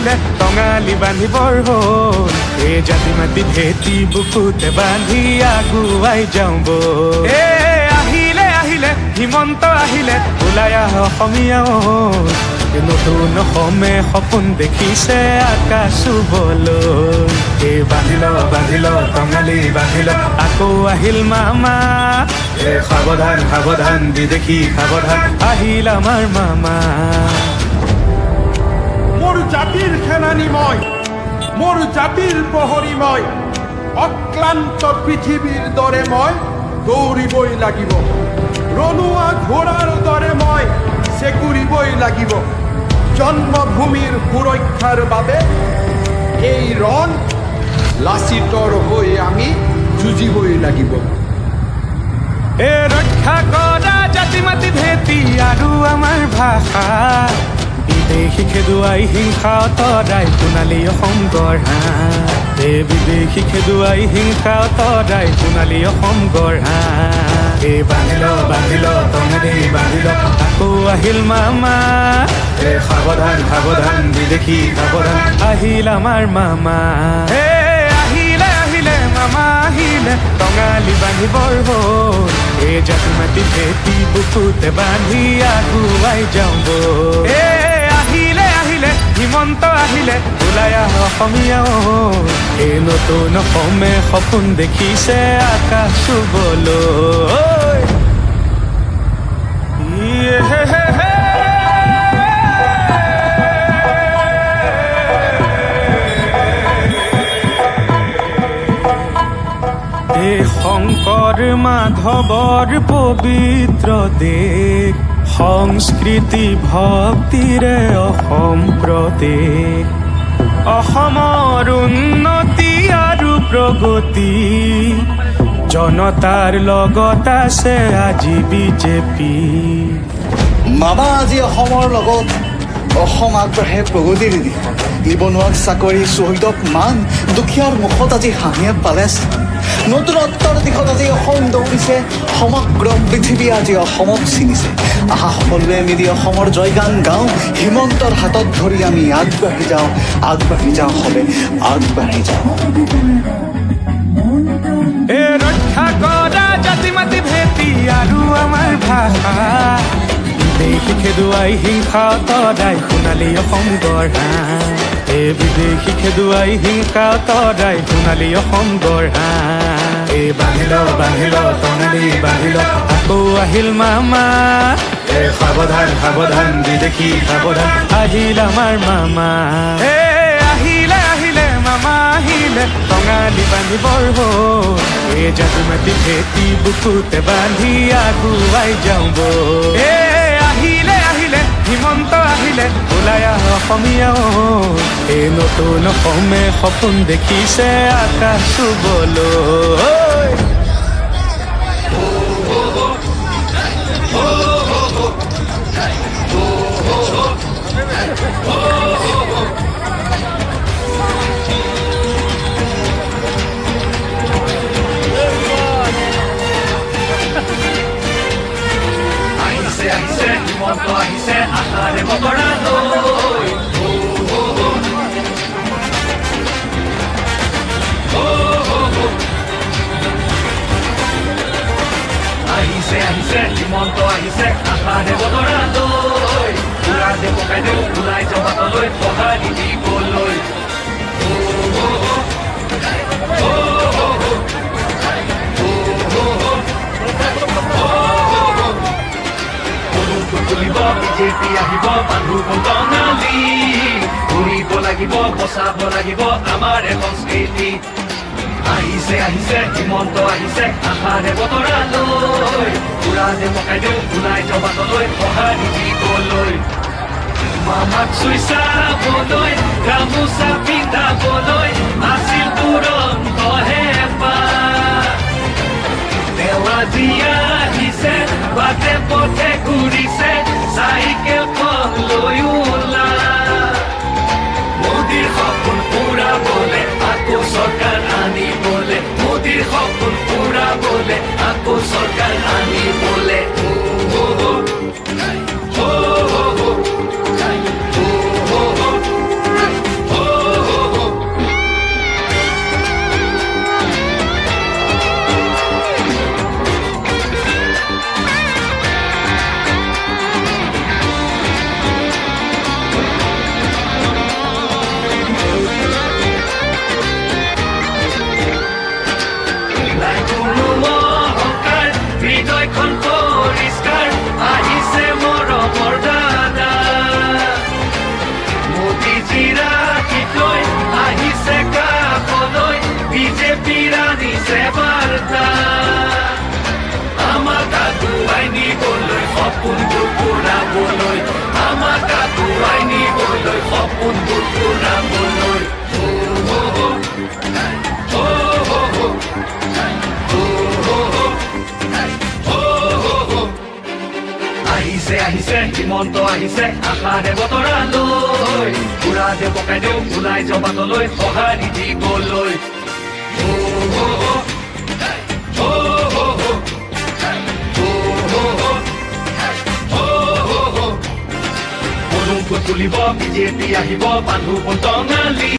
আহিলে টঙালি বান্ধিবৰ হ'ল এ জাতি মাতি ভেটি বুকুতে বান্ধি আগুৱাই যাওঁ বল এ আহিলে আহিলে হিমন্ত আহিলে ওলাই আহ অসমীয়া নতুন অসমে সপোন দেখিছে আকাশ চুবলৈ এই বান্ধিল টঙালি বান্ধিল আকৌ আহিল মামা এ সাৱধান সাৱধান বিদেশী সাৱধান আহিল আমাৰ মামা মোৰ জাতিৰ সেনানী মই মোৰ জাতিৰ প্ৰহৰী মই অক্লান্ত পৃথিৱীৰ দৰে মই দৌৰিবই লাগিব ৰণুৱা ঘোঁৰাৰ দৰে মই চেকুৰিবই লাগিব জন্মভূমিৰ সুৰক্ষাৰ বাবে এই ৰণ লাচিতৰ হৈ আমি যুঁজিবই লাগিব এ ৰক্ষা কৰা জাতি মাতি ভেটি আৰু আমাৰ ভাষা বিদেশী খেদুৱাই হিংসা অতৰাই সোণালী অসম গঢ়া এ বিদেশী খেদুৱাই হিংসা অতৰাই সোণালী অসম গঢ়া এ বান্ধিল টঙালি বান্ধিল আকৌ আহিল মামা এ সাৱধান সাৱধান বিদেশী সাৱধান আহিল আমাৰ মামা এ আহিলে আহিলে মামা আহিলে টঙালি বান্ধিবৰ হ'ল এ জাতি মাতি ভেটি বুকুতে বান্ধি আগুৱাই যাওঁ বল এ আহিলে আহিলে হিমন্ত আহিলে ওলাই আহ অসমীয়া এই নতুন অসমে সপোন দেখিছে আকাশ চুবলৈ এই শংকৰ মাধৱৰ পবিত্ৰ দেশ সংস্কৃতি ভক্তিৰে অসম প্ৰদেশ অসমৰ উন্নতি আৰু প্ৰগতি জনতাৰ লগত আছে আজি বিজেপি মামা আজি অসমৰ লগত অসম আগবাঢ়ে প্ৰগতিৰ দিশত নিবনুৱাক চাকৰি শ্বহীদক মান দুখীয়াৰ মুখত আজি হাঁহিয়ে পালে নতুনত্বৰ দিশত আজি অসম দৌৰিছে সমগ্ৰ পৃথিৱী আজি অসমক চিনিছে আহা সকলোৱে মিলি অসমৰ জয়গান গাওঁ হিমন্তৰ হাতত ধৰি আমি আগবাঢ়ি যাওঁ সবে আগবাঢ়ি যাওঁ এ ৰক্ষা কৰা জাতি মাতি ভেটি আৰু আমাৰ ভাষা বিদেশী খেদুৱাই হিংসা অতৰাই সোণালী অসম গঢ়া এ বিদেশী খেদুৱাই হিংসা অতৰাই সোণালী অসম গঢ়া এ বান্ধিল টঙালি বান্ধিল আকৌ আহিল মামা এ সাৱধান সাৱধান বিদেশী সাৱধান আহিল আমাৰ মামা এ আহিলে আহিলে মামা আহিলে টঙালি বান্ধিবৰ হ'ল এ জাতি মাতি ভেটি বুকুতে বান্ধি আগুৱাই যাওঁ বল এ আহিলে আহিলে হিমন্ত আহিলে ওলাই আহ অসমীয়া এই নতুন অসমে সপোন দেখিছে আকাশ চুবলৈ আহিছে হিমন্ত আহিছে আশাৰে বতৰা লৈ আহিছে হিমন্ত আহিছে আশাৰে বতৰা লৈ উৰা দে পকাই দেউ ওলাই যাওঁ বাটলৈ সঁহাৰি দিবলৈ তুলিব বিজেপি আহিব বান্ধু টঙালি ঘূৰিব লাগিব বচাব লাগিব আমাৰ সংস্কৃতি আহিছে হিমন্ত আহিছে আশাৰে বতৰা লৈ উৰা দে পকাই দেউ ওলাই যাওঁ বাটলৈ সঁহাৰি দিবলৈ মামাক চুই চাবলৈ গামোচা পিন্ধাবলৈ আছিল তুৰন্ত হেঁপাহ তেওঁ আজি আহিছে বাটে পথে ঘূৰিছে চাইকেলখন লৈ ওলা মোদীৰ সপোন পুৰাবলে আকৌ চৰকাৰ আনিবলে মোদীৰ সপোন পুৰাবলে আকৌ চৰকাৰ আনিবলে আহিছে হিমন্ত আহিছে আশাৰে বতৰা লৈ উৰা দে পকাই দেউ ওলাই যাওঁ বাটলৈ সঁহাৰি দিবলৈ তুলিব বিজেপি আহিব বান্ধু টঙালি